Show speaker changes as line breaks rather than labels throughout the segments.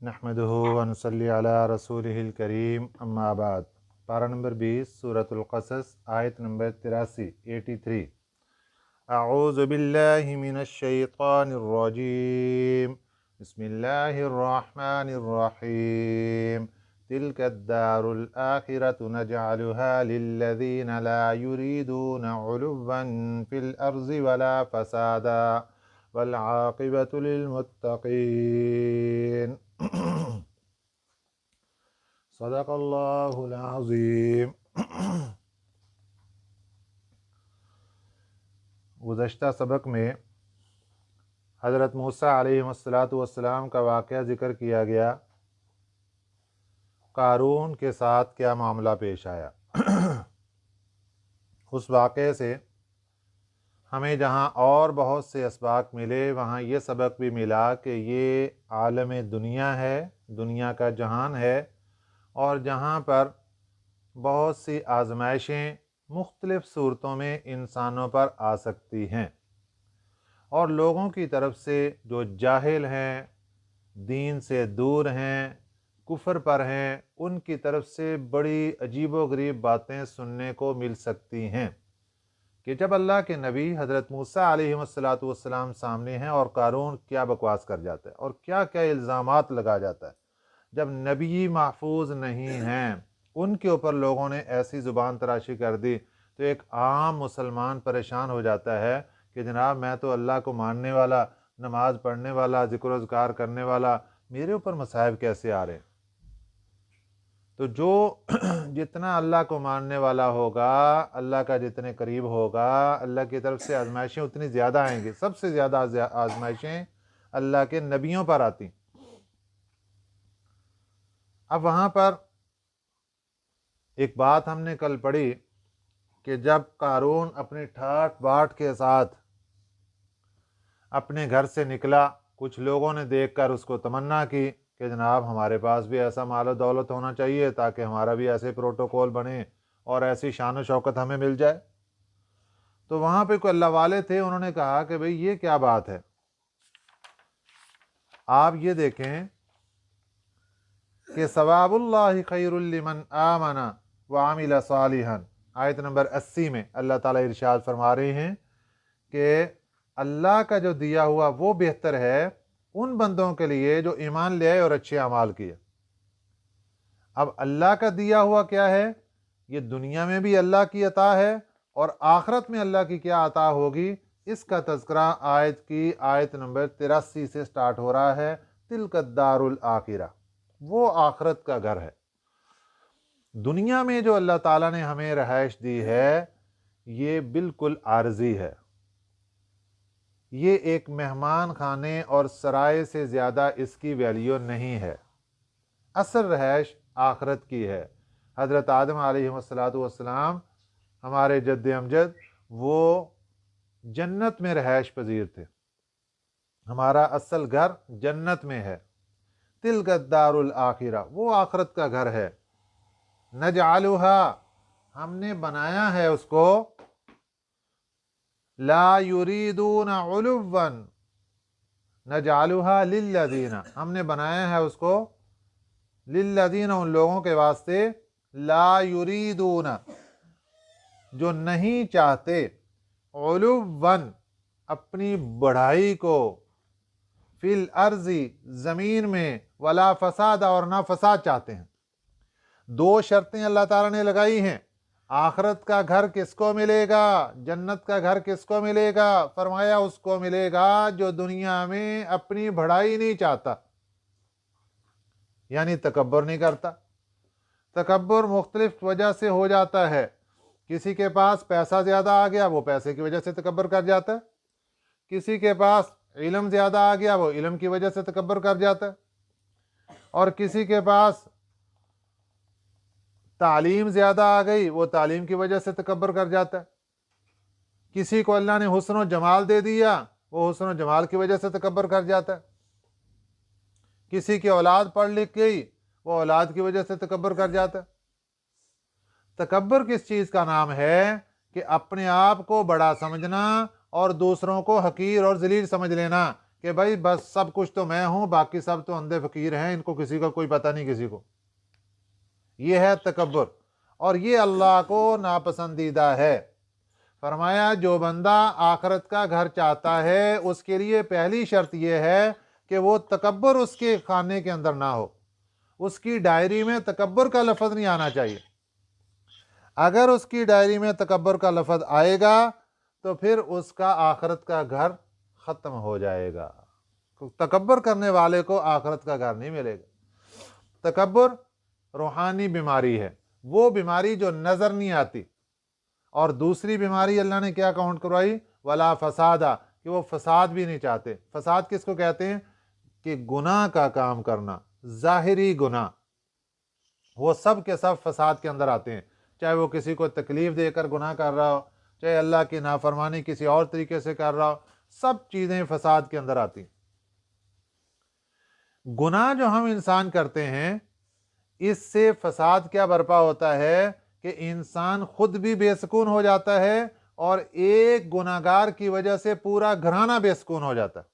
نحمدہ ونصلی علی رسولہ الکریم اما بعد۔ پارہ نمبر 20 سورۃ القصص، آیت نمبر 83 اعوذ باللہ من الشیطان الرجیم، بسم اللہ الرحمن الرحیم۔ تلک الدار الآخرۃ نجعلها للذین لا یریدون علوا فی الارض ولا فسادا والعاقبۃ للمتقین۔ صدق اللہ العظیم۔ گزشتہ سبق میں حضرت موسیٰ علیہ السلام کا واقعہ ذکر کیا گیا۔ قارون کے ساتھ کیا معاملہ پیش آیا۔ اس واقعے سے ہمیں جہاں اور بہت سے اسباق ملے، وہاں یہ سبق بھی ملا کہ یہ عالم دنیا ہے، دنیا کا جہان ہے، اور جہاں پر بہت سی آزمائشیں مختلف صورتوں میں انسانوں پر آ سکتی ہیں، اور لوگوں کی طرف سے جو جاہل ہیں، دین سے دور ہیں، کفر پر ہیں، ان کی طرف سے بڑی عجیب و غریب باتیں سننے کو مل سکتی ہیں کہ جب اللہ کے نبی حضرت موسیٰ علیہ السلام سامنے ہیں اور قارون کیا بکواس کر جاتا ہے اور کیا کیا الزامات لگا جاتا ہے۔ جب نبی محفوظ نہیں ہیں، ان کے اوپر لوگوں نے ایسی زبان تراشی کر دی تو ایک عام مسلمان پریشان ہو جاتا ہے کہ جناب میں تو اللہ کو ماننے والا، نماز پڑھنے والا، ذکر و اذکار کرنے والا، میرے اوپر مصائب کیسے آ رہے ہیں؟ تو جو جتنا اللہ کو ماننے والا ہوگا، اللہ کا جتنے قریب ہوگا، اللہ کی طرف سے آزمائشیں اتنی زیادہ آئیں گی۔ سب سے زیادہ آزمائشیں اللہ کے نبیوں پر آتی۔ اب وہاں پر ایک بات ہم نے کل پڑھی کہ جب قارون اپنی ٹھاٹ باٹ کے ساتھ اپنے گھر سے نکلا، کچھ لوگوں نے دیکھ کر اس کو تمنا کی کہ جناب ہمارے پاس بھی ایسا مال و دولت ہونا چاہیے تاکہ ہمارا بھی ایسے پروٹوکول بنے اور ایسی شان و شوکت ہمیں مل جائے۔ تو وہاں پہ کوئی اللہ والے تھے، انہوں نے کہا کہ بھئی یہ کیا بات ہے؟ آپ یہ دیکھیں کہ ثواب اللہ خیر لمن آمن وعمل صالحا، آیت نمبر 80 میں اللہ تعالیٰ ارشاد فرما رہے ہیں کہ اللہ کا جو دیا ہوا وہ بہتر ہے ان بندوں کے لیے جو ایمان لے آئے اور اچھے اعمال کیے۔ اب اللہ کا دیا ہوا کیا ہے؟ یہ دنیا میں بھی اللہ کی عطا ہے اور آخرت میں اللہ کی کیا عطا ہوگی، اس کا تذکرہ آیت نمبر 83 سے سٹارٹ ہو رہا ہے۔ تلک الدار الآخرہ، وہ آخرت کا گھر ہے۔ دنیا میں جو اللہ تعالیٰ نے ہمیں رہائش دی ہے یہ بالکل عارضی ہے، یہ ایک مہمان خانے اور سرائے سے زیادہ اس کی ویلیو نہیں ہے۔ اصل رہائش آخرت کی ہے۔ حضرت آدم علیہ السلام ہمارے جد امجد وہ جنت میں رہائش پذیر تھے، ہمارا اصل گھر جنت میں ہے۔ تلک الدار الآخرہ، وہ آخرت کا گھر ہے۔ نجعلھا، ہم نے بنایا ہے اس کو، لا یریدون علوا، نجعلھا للذین، ہم نے بنایا ہے اس کو للذین، ان لوگوں کے واسطے، لا یریدون، جو نہیں چاہتے، علوا، اپنی بڑھائی کو، فی الارض، زمین میں، ولا فساد، اور نہ فساد چاہتے ہیں۔ دو شرطیں اللہ تعالیٰ نے لگائی ہیں۔ آخرت کا گھر کس کو ملے گا؟ جنت کا گھر کس کو ملے گا؟ فرمایا اس کو ملے گا جو دنیا میں اپنی بڑائی نہیں چاہتا، یعنی تکبر نہیں کرتا۔ تکبر مختلف وجہ سے ہو جاتا ہے۔ کسی کے پاس پیسہ زیادہ آ گیا، وہ پیسے کی وجہ سے تکبر کر جاتا ہے۔ کسی کے پاس علم زیادہ آ گیا، وہ علم کی وجہ سے تکبر کر جاتا ہے۔ اور کسی کے پاس تعلیم زیادہ آ گئی، وہ تعلیم کی وجہ سے تکبر کر جاتا ہے۔ کسی کو اللہ نے حسن و جمال دے دیا، وہ حسن و جمال کی وجہ سے تکبر کر جاتا ہے۔ کسی کی اولاد پڑھ لکھ گئی، وہ اولاد کی وجہ سے تکبر کر جاتا ہے۔ تکبر کس چیز کا نام ہے؟ کہ اپنے آپ کو بڑا سمجھنا اور دوسروں کو حقیر اور ذلیل سمجھ لینا کہ بھائی بس سب کچھ تو میں ہوں، باقی سب تو اندھے فقیر ہیں، ان کو کسی کا کوئی پتہ نہیں کسی کو. یہ ہے تکبر، اور یہ اللہ کو ناپسندیدہ ہے. فرمایا جو بندہ آخرت کا گھر چاہتا ہے اس کے لیے پہلی شرط یہ ہے کہ وہ تکبر اس کے خانے کے اندر نہ ہو، اس کی ڈائری میں تکبر کا لفظ نہیں آنا چاہیے. اگر اس کی ڈائری میں تکبر کا لفظ آئے گا تو پھر اس کا آخرت کا گھر ختم ہو جائے گا. تکبر کرنے والے کو آخرت کا گھر نہیں ملے گا. تکبر روحانی بیماری ہے، وہ بیماری جو نظر نہیں آتی. اور دوسری بیماری اللہ نے کیا کاؤنٹ کروائی؟ ولا فسادہ، کہ وہ فساد بھی نہیں چاہتے. فساد کس کو کہتے ہیں؟ کہ گناہ کا کام کرنا، ظاہری گناہ، وہ سب کے سب فساد کے اندر آتے ہیں. چاہے وہ کسی کو تکلیف دے کر گناہ کر رہا ہو، چاہے اللہ کی نافرمانی کسی اور طریقے سے کر رہا ہو، سب چیزیں فساد کے اندر آتی ہیں. گناہ جو ہم انسان کرتے ہیں اس سے فساد کیا برپا ہوتا ہے کہ انسان خود بھی بے سکون ہو جاتا ہے اور ایک گناہگار کی وجہ سے پورا گھرانہ بے سکون ہو جاتا ہے.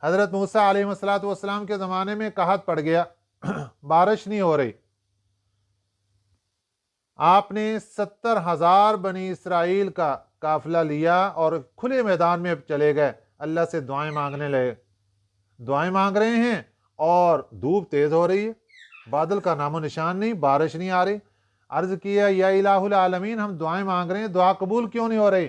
حضرت موسیٰ علیہ السلام کے زمانے میں قحط پڑ گیا، بارش نہیں ہو رہی. آپ نے 70,000 بنی اسرائیل کا قافلہ لیا اور کھلے میدان میں چلے گئے، اللہ سے دعائیں مانگنے لگے. دعائیں مانگ رہے ہیں اور دھوپ تیز ہو رہی ہے، بادل کا نام و نشان نہیں، بارش نہیں آ رہی. عرض کیا یا الہ العالمین، ہم دعائیں مانگ رہے ہیں، دعا قبول کیوں نہیں ہو رہی؟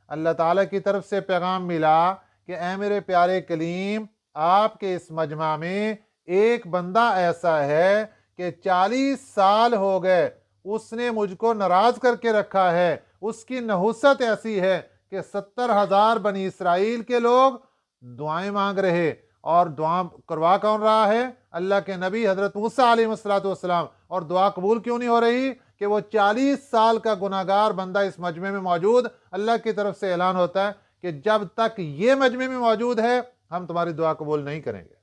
اللہ تعالیٰ کی طرف سے پیغام ملا کہ اے میرے پیارے کلیم، آپ کے اس مجمع میں ایک بندہ ایسا ہے کہ 40 سال ہو گئے اس نے مجھ کو ناراض کر کے رکھا ہے. اس کی نحوست ایسی ہے کہ 70,000 بنی اسرائیل کے لوگ دعائیں مانگ رہے، اور دعا کروا کون رہا ہے؟ اللہ کے نبی حضرت موسیٰ علیہ السلام. اور دعا قبول کیوں نہیں ہو رہی؟ کہ وہ 40 سال کا گناہگار بندہ اس مجمع میں موجود. اللہ کی طرف سے اعلان ہوتا ہے کہ جب تک یہ مجمع میں موجود ہے ہم تمہاری دعا قبول نہیں کریں گے.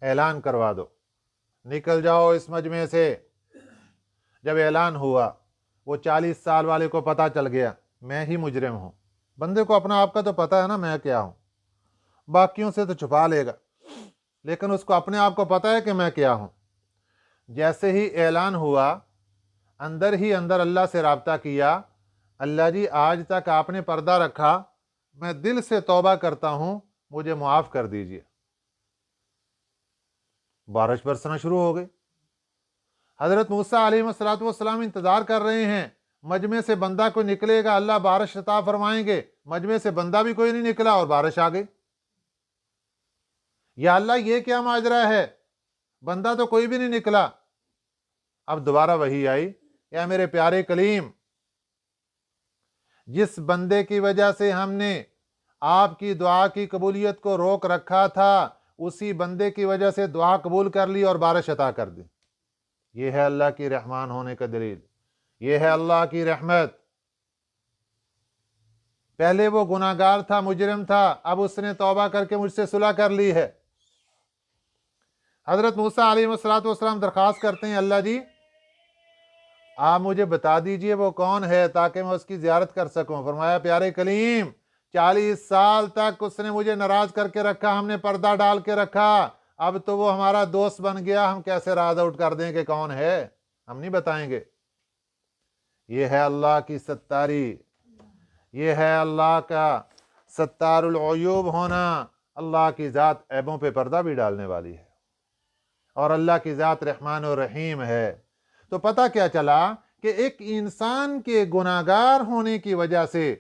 اعلان کروا دو، نکل جاؤ اس مجمع سے. جب اعلان ہوا، وہ 40 سال والے کو پتا چل گیا میں ہی مجرم ہوں. بندے کو اپنا آپ کا تو پتا ہے نا میں کیا ہوں، باقیوں سے تو چھپا لے گا، لیکن اس کو اپنے آپ کو پتا ہے کہ میں کیا ہوں. جیسے ہی اعلان ہوا، اندر ہی اندر اللہ سے رابطہ کیا، اللہ جی آج تک آپ نے پردہ رکھا، میں دل سے توبہ کرتا ہوں، مجھے معاف کر دیجئے. بارش برسنا شروع ہو گئی. حضرت موسیٰ علیہ السلام انتظار کر رہے ہیں مجمع سے بندہ کوئی نکلے گا، اللہ بارش عطا فرمائیں گے. مجمع سے بندہ بھی کوئی نہیں نکلا اور بارش آ گئی. یا اللہ یہ کیا ماجرا ہے، بندہ تو کوئی بھی نہیں نکلا. اب دوبارہ وحی آئی، یا میرے پیارے کلیم، جس بندے کی وجہ سے ہم نے آپ کی دعا کی قبولیت کو روک رکھا تھا، اسی بندے کی وجہ سے دعا قبول کر لی اور بارش عطا کر دی. یہ ہے اللہ کی رحمان ہونے کا دلیل، یہ ہے اللہ کی رحمت. پہلے وہ گناہگار تھا، مجرم تھا، اب اس نے توبہ کر کے مجھ سے صلح کر لی ہے. حضرت موسیٰ علیہ السلام درخواست کرتے ہیں اللہ جی آپ مجھے بتا دیجئے وہ کون ہے تاکہ میں اس کی زیارت کر سکوں. فرمایا پیارے کلیم 40 سال تک اس نے مجھے ناراض کر کے رکھا، ہم نے پردہ ڈال کے رکھا، اب تو وہ ہمارا دوست بن گیا، ہم کیسے راز آؤٹ کر دیں کہ کون ہے؟ ہم نہیں بتائیں گے. یہ ہے اللہ کی ستاری، یہ ہے اللہ کا ستار العیوب ہونا. اللہ کی ذات عیبوں پہ پردہ بھی ڈالنے والی ہے، اور اللہ کی ذات رحمان و رحیم ہے. تو پتہ کیا چلا کہ ایک انسان کے گناہگار ہونے کی وجہ سے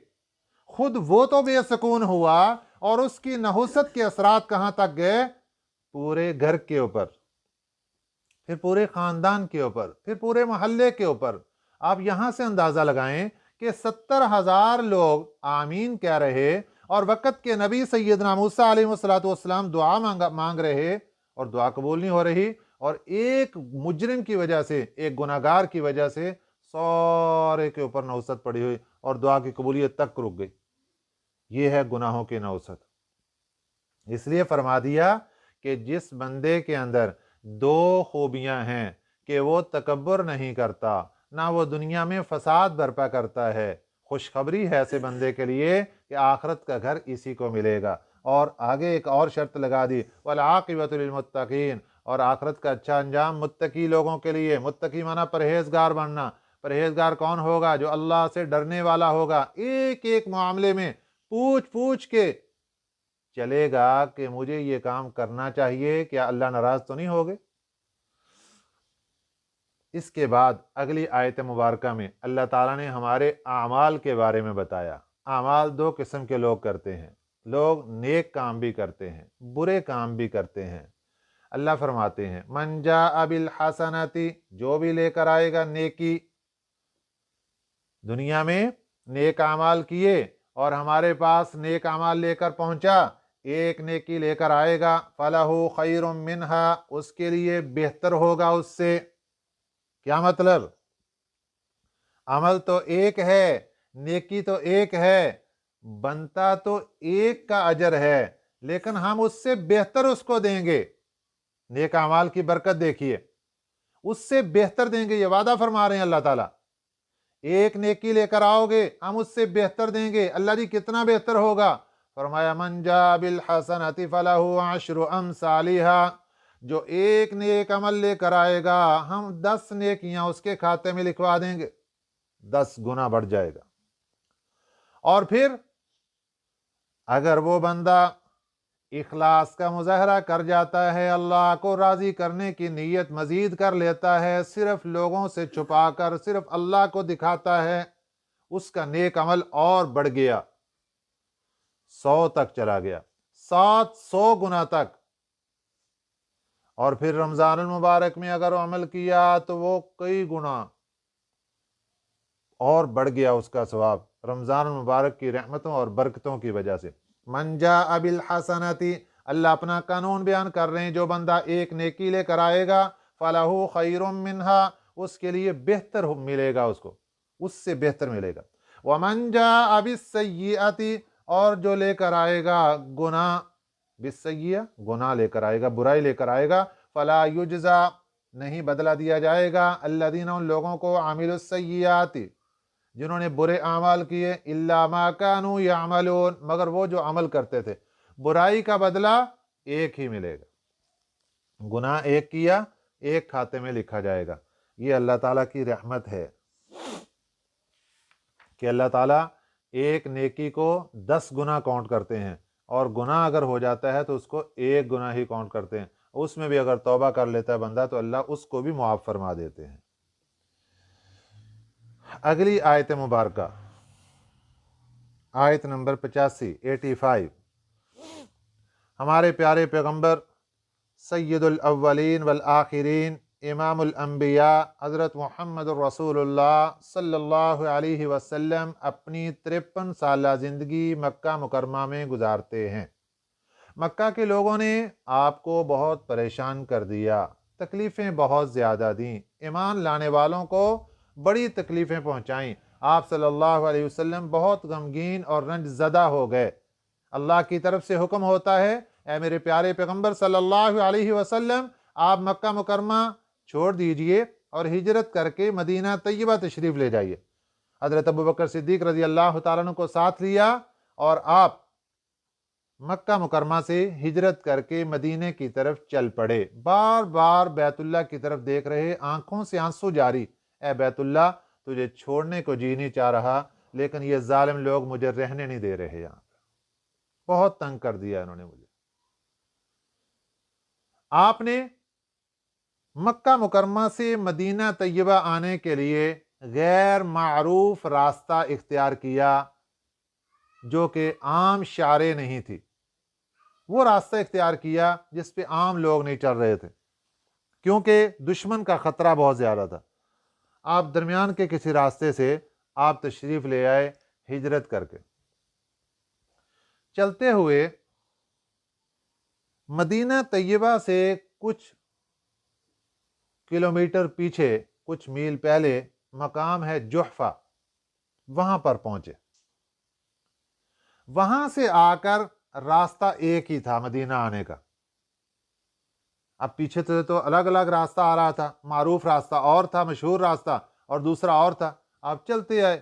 خود وہ تو بے سکون ہوا، اور اس کی نحوست کے اثرات کہاں تک گئے؟ پورے گھر کے اوپر، پھر پورے خاندان کے اوپر، پھر پورے محلے کے اوپر. آپ یہاں سے اندازہ لگائیں کہ 70,000 لوگ آمین کہہ رہے اور وقت کے نبی سیدنا موسیٰ علیہ السلام دعا مانگ رہے اور دعا قبول نہیں ہو رہی، اور ایک مجرم کی وجہ سے، ایک گناہگار کی وجہ سے سارے کے اوپر نحوست پڑی ہوئی اور دعا کی قبولیت تک رک گئی. یہ ہے گناہوں کی نحوست. اس لیے فرما دیا کہ جس بندے کے اندر 2 خوبیاں ہیں کہ وہ تکبر نہیں کرتا، نہ وہ دنیا میں فساد برپا کرتا ہے، خوشخبری ہے ایسے بندے کے لیے کہ آخرت کا گھر اسی کو ملے گا۔ اور آگے ایک اور شرط لگا دی، والعاقبۃ للمتقین، اور آخرت کا اچھا انجام متقی لوگوں کے لیے۔ متقی معنی پرہیزگار بننا۔ پرہیزگار کون ہوگا؟ جو اللہ سے ڈرنے والا ہوگا، ایک ایک معاملے میں پوچھ پوچھ کے چلے گا کہ مجھے یہ کام کرنا چاہیے، کیا اللہ ناراض تو نہیں ہوگے؟ اس کے بعد اگلی آیت مبارکہ میں اللہ تعالیٰ نے ہمارے اعمال کے بارے میں بتایا۔ اعمال دو قسم کے لوگ کرتے ہیں، لوگ نیک کام بھی کرتے ہیں، برے کام بھی کرتے ہیں۔ اللہ فرماتے ہیں من جاء بالحسنۃ، جو بھی لے کر آئے گا نیکی، دنیا میں نیک اعمال کیے اور ہمارے پاس نیک اعمال لے کر پہنچا، ایک نیکی لے کر آئے گا، فَلَهُ خَيْرٌ مِّنْهَا، اس کے لیے بہتر ہوگا اس سے۔ کیا مطلب؟ عمل تو ایک ہے، نیکی تو ایک ہے، بنتا تو ایک کا اجر ہے، لیکن ہم اس سے بہتر اس کو دیں گے۔ نیک اعمال کی برکت دیکھیے، اس سے بہتر دیں گے، یہ وعدہ فرما رہے ہیں اللہ تعالیٰ۔ ایک نیکی لے کر آؤ گے، ہم اس سے بہتر دیں گے۔ اللہ جی کتنا بہتر ہوگا؟ فرمایا من جاء بالحسنۃ فلہ عشر امثالھا، جو ایک نیک عمل لے کر آئے گا، ہم 10 نیکیاں اس کے کھاتے میں لکھوا دیں گے، 10 گنا بڑھ جائے گا۔ اور پھر اگر وہ بندہ اخلاص کا مظاہرہ کر جاتا ہے، اللہ کو راضی کرنے کی نیت مزید کر لیتا ہے، صرف لوگوں سے چھپا کر صرف اللہ کو دکھاتا ہے، اس کا نیک عمل اور بڑھ گیا، 100 تک چلا گیا، 700 گنا تک۔ اور پھر رمضان المبارک میں اگر وہ عمل کیا تو وہ کئی گنا اور بڑھ گیا اس کا ثواب، رمضان المبارک کی رحمتوں اور برکتوں کی وجہ سے۔ من جاء بالحسنۃ، اللہ اپنا قانون بیان کر رہے ہیں، جو بندہ ایک نیکی لے کر آئے گا، فَلَهُ خَيْرٌ مِّنْهَا، اس کے لیے بہتر ملے گا، اس کو اس سے بہتر ملے گا۔ وَمَن جَاءَ بِالسَّيِّئَةِ، اور جو لے کر آئے گا گناہ، بالسیئہ گناہ لے کر آئے گا، برائی لے کر آئے گا، فَلَا يُجْزَى، نہیں بدلہ دیا جائے گا، الذین، ان لوگوں کو، عَمِلُوا السَّيِّئَاتِ، جنہوں نے برے اعمال کیے، الا ما كانوا يعملون، مگر وہ جو عمل کرتے تھے۔ برائی کا بدلہ ایک ہی ملے گا، گناہ ایک کیا، ایک کھاتے میں لکھا جائے گا۔ یہ اللہ تعالیٰ کی رحمت ہے کہ اللہ تعالیٰ ایک نیکی کو 10 گنا کاؤنٹ کرتے ہیں، اور گناہ اگر ہو جاتا ہے تو اس کو ایک گناہ ہی کاؤنٹ کرتے ہیں، اس میں بھی اگر توبہ کر لیتا ہے بندہ تو اللہ اس کو بھی معاف فرما دیتے ہیں۔ اگلی آیت مبارکہ، آیت نمبر 85، ہمارے پیارے پیغمبر سید الاولین والآخرین، امام الانبیاء، حضرت محمد رسول اللہ صلی اللہ علیہ وسلم اپنی 53 سالہ زندگی مکہ مکرمہ میں گزارتے ہیں۔ مکہ کے لوگوں نے آپ کو بہت پریشان کر دیا، تکلیفیں بہت زیادہ دیں، ایمان لانے والوں کو بڑی تکلیفیں پہنچائیں۔ آپ صلی اللہ علیہ وسلم بہت غمگین اور رنج زدہ ہو گئے۔ اللہ کی طرف سے حکم ہوتا ہے، اے میرے پیارے پیغمبر صلی اللہ علیہ وسلم، آپ مکہ مکرمہ چھوڑ دیجئے اور ہجرت کر کے مدینہ طیبہ تشریف لے جائیے۔ حضرت ابوبکر صدیق رضی اللہ تعالیٰ عنہ کو ساتھ لیا اور آپ مکہ مکرمہ سے ہجرت کر کے مدینے کی طرف چل پڑے، بار بار بیت اللہ کی طرف دیکھ رہے، آنکھوں سے آنسو جاری، اے بیت اللہ، تجھے چھوڑنے کو جی نہیں چاہ رہا، لیکن یہ ظالم لوگ مجھے رہنے نہیں دے رہے، یہاں بہت تنگ کر دیا انہوں نے مجھے۔ آپ نے مکہ مکرمہ سے مدینہ طیبہ آنے کے لیے غیر معروف راستہ اختیار کیا، جو کہ عام شارع نہیں تھی، وہ راستہ اختیار کیا جس پہ عام لوگ نہیں چل رہے تھے، کیونکہ دشمن کا خطرہ بہت زیادہ تھا۔ آپ درمیان کے کسی راستے سے آپ تشریف لے آئے ہجرت کر کے۔ چلتے ہوئے مدینہ طیبہ سے کچھ کلومیٹر پیچھے، کچھ میل پہلے مقام ہے جحفہ، وہاں پر پہنچے۔ وہاں سے آ کر راستہ ایک ہی تھا مدینہ آنے کا، اب پیچھے سے تو الگ الگ راستہ آ رہا تھا، معروف راستہ اور تھا، مشہور راستہ، اور دوسرا اور تھا، آپ چلتے آئے۔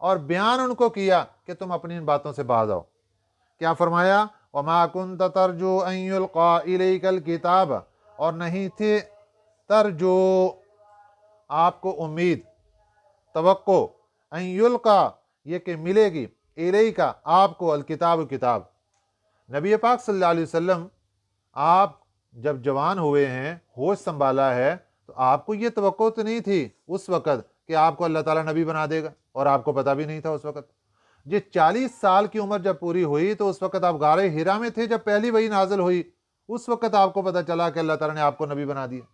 اور بیان ان کو کیا کہ تم اپنی ان باتوں سے باز آؤ۔ کیا فرمایا؟ وما كنت ترجو ان يلقى اليك الكتاب، اور نہیں تھے ترجو آپ کو امید، توقع، ان یلقا یہ کہ ملے گی، الیک آپ کو، الکتاب کتاب۔ نبی پاک صلی اللہ علیہ وسلم آپ جب جوان ہوئے ہیں، ہوش سنبھالا ہے، تو آپ کو یہ توقع تو نہیں تھی اس وقت کہ آپ کو اللہ تعالیٰ نبی بنا دے گا، اور آپ کو پتہ بھی نہیں تھا اس وقت۔ یہ 40 سال کی عمر جب پوری ہوئی تو اس وقت آپ غار ہرا میں تھے جب پہلی وحی نازل ہوئی، اس وقت آپ کو پتہ چلا کہ اللہ تعالیٰ نے آپ کو نبی بنا دیا۔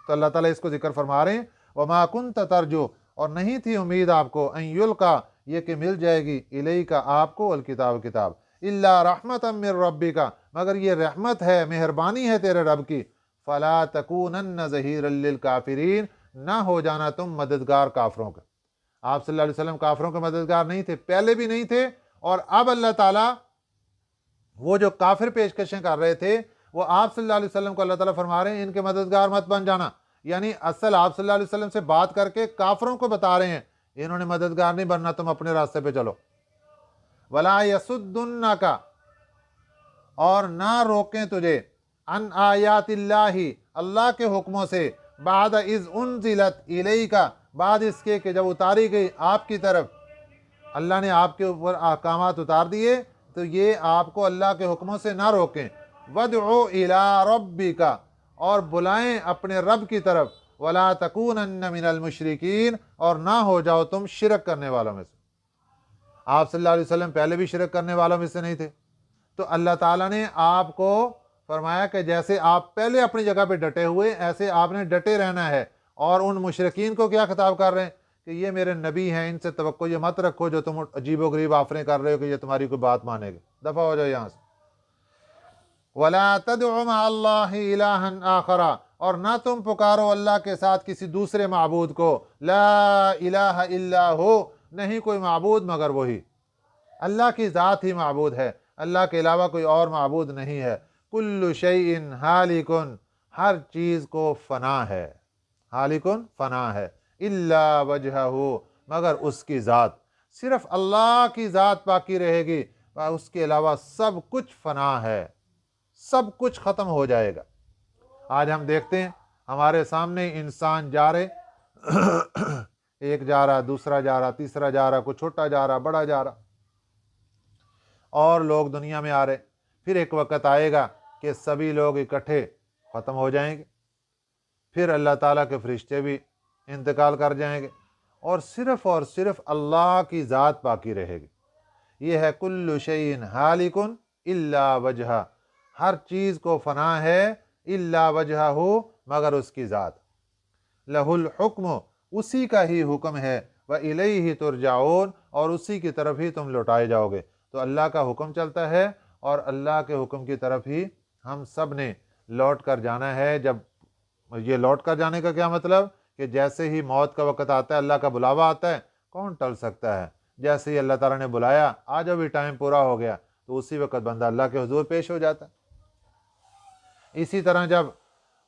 تو اللہ تعالیٰ اس کو ذکر فرما رہے ہیں، وما كنت ترجو، اور نہیں تھی امید آپ کو، ان یلقا یہ کہ مل جائے گی، الیک آپ کو، الکتاب کتاب، الا رحمتا من ربک مگر یہ رحمت ہے، مہربانی ہے تیرے رب کی، فلا تکونن ظہیرا للکافرین نہ ہو جانا تم مددگار کافروں کا۔ آپ صلی اللہ علیہ وسلم کافروں کے مددگار نہیں تھے، پہلے بھی نہیں تھے، اور اب اللہ تعالیٰ وہ جو کافر پیشکشیں کر رہے تھے وہ آپ صلی اللہ علیہ وسلم کو اللہ تعالیٰ فرما رہے ہیں ان کے مددگار مت بن جانا، یعنی اصل آپ صلی اللہ علیہ وسلم سے بات کر کے کافروں کو بتا رہے ہیں انہوں نے مددگار نہیں بننا، تم اپنے راستے پہ چلو۔ ولا یصدنک اور نہ روکیں تجھے، ان آیات اللہ اللہ کے حکموں سے، بعد اذ انزلت الیک بعد اس کے کہ جب اتاری گئی آپ کی طرف، اللہ نے آپ کے اوپر احکامات اتار دیے تو یہ آپ کو اللہ کے حکموں سے نہ روکیں۔ وَادْعُ إِلَىٰ رَبِّكَ اور بلائیں اپنے رب کی طرف، وَلَا تَكُونَنَّ مِنَ الْمُشْرِكِينَ اور نہ ہو جاؤ تم شرک کرنے والوں میں سے۔ آپ صلی اللہ علیہ وسلم پہلے بھی شرک کرنے والوں میں سے نہیں تھے، تو اللہ تعالیٰ نے آپ کو فرمایا کہ جیسے آپ پہلے اپنی جگہ پہ ڈٹے ہوئے ایسے آپ نے ڈٹے رہنا ہے۔ اور ان مشرکین کو کیا خطاب کر رہے ہیں کہ یہ میرے نبی ہیں، ان سے توقع یہ مت رکھو جو تم عجیب و غریب آفریں کر رہے ہو کہ یہ تمہاری کوئی بات مانے گے، دفع ہو جاؤ یہاں سے۔ وَلَا تَدْعُ مَعَ اللَّهِ إِلَٰهًا آخَرَ اور نہ تم پکارو اللہ کے ساتھ کسی دوسرے معبود کو، لا الہ الا ہو نہیں کوئی معبود مگر وہی، اللہ کی ذات ہی معبود ہے، اللہ کے علاوہ کوئی اور معبود نہیں ہے۔ کل شیء ہالک ہر چیز کو فنا ہے، ہالکن فنا ہے، الا وجہہ مگر اس کی ذات، صرف اللہ کی ذات باقی رہے گی، اس کے علاوہ سب کچھ فنا ہے، سب کچھ ختم ہو جائے گا۔ آج ہم دیکھتے ہیں ہمارے سامنے انسان جا رہے ایک جا رہا، دوسرا جا رہا، تیسرا جا رہا، کوئی چھوٹا جا رہا، بڑا جا رہا، اور لوگ دنیا میں آ رہے، پھر ایک وقت آئے گا کہ سبھی لوگ اکٹھے ختم ہو جائیں گے، پھر اللہ تعالیٰ کے فرشتے بھی انتقال کر جائیں گے، اور صرف اللہ کی ذات باقی رہے گی۔ یہ ہے کل شیء ہالک الا وجہہ ہر چیز کو فنا ہے، الا وجہہ مگر اس کی ذات، لہ الحکم اسی کا ہی حکم ہے، وإلیہ ترجعون اور اسی کی طرف ہی تم لوٹائے جاؤ گے۔ تو اللہ کا حکم چلتا ہے اور اللہ کے حکم کی طرف ہی ہم سب نے لوٹ کر جانا ہے۔ جب یہ لوٹ کر جانے کا کیا مطلب کہ جیسے ہی موت کا وقت آتا ہے، اللہ کا بلاوا آتا ہے، کون ٹل سکتا ہے؟ جیسے ہی اللہ تعالیٰ نے بلایا آ جب بھی ٹائم پورا ہو گیا تو اسی وقت بندہ اللہ کے حضور پیش ہو جاتا ہے۔ اسی طرح جب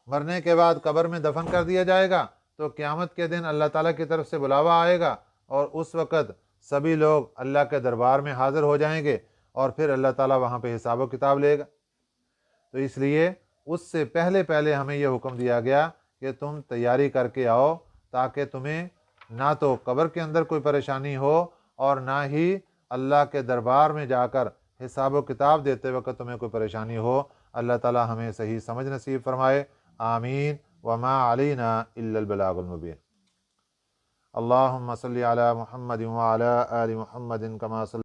مرنے کے بعد قبر میں دفن کر دیا جائے گا تو قیامت کے دن اللہ تعالیٰ کی طرف سے بلاوا آئے گا، اور اس وقت سبھی لوگ اللہ کے دربار میں حاضر ہو جائیں گے، اور پھر اللہ تعالیٰ وہاں پہ حساب و کتاب لے گا۔ تو اس لیے اس سے پہلے ہمیں یہ حکم دیا گیا کہ تم تیاری کر کے آؤ، تاکہ تمہیں نہ تو قبر کے اندر کوئی پریشانی ہو اور نہ ہی اللہ کے دربار میں جا کر حساب و کتاب دیتے وقت تمہیں کوئی پریشانی ہو۔ اللہ تعالیٰ ہمیں صحیح سمجھ نصیب فرمائے، آمین۔ وما علینا الا البلاغ المبین۔ اللہم صلی علی محمد وعلی آل محمد کما صلی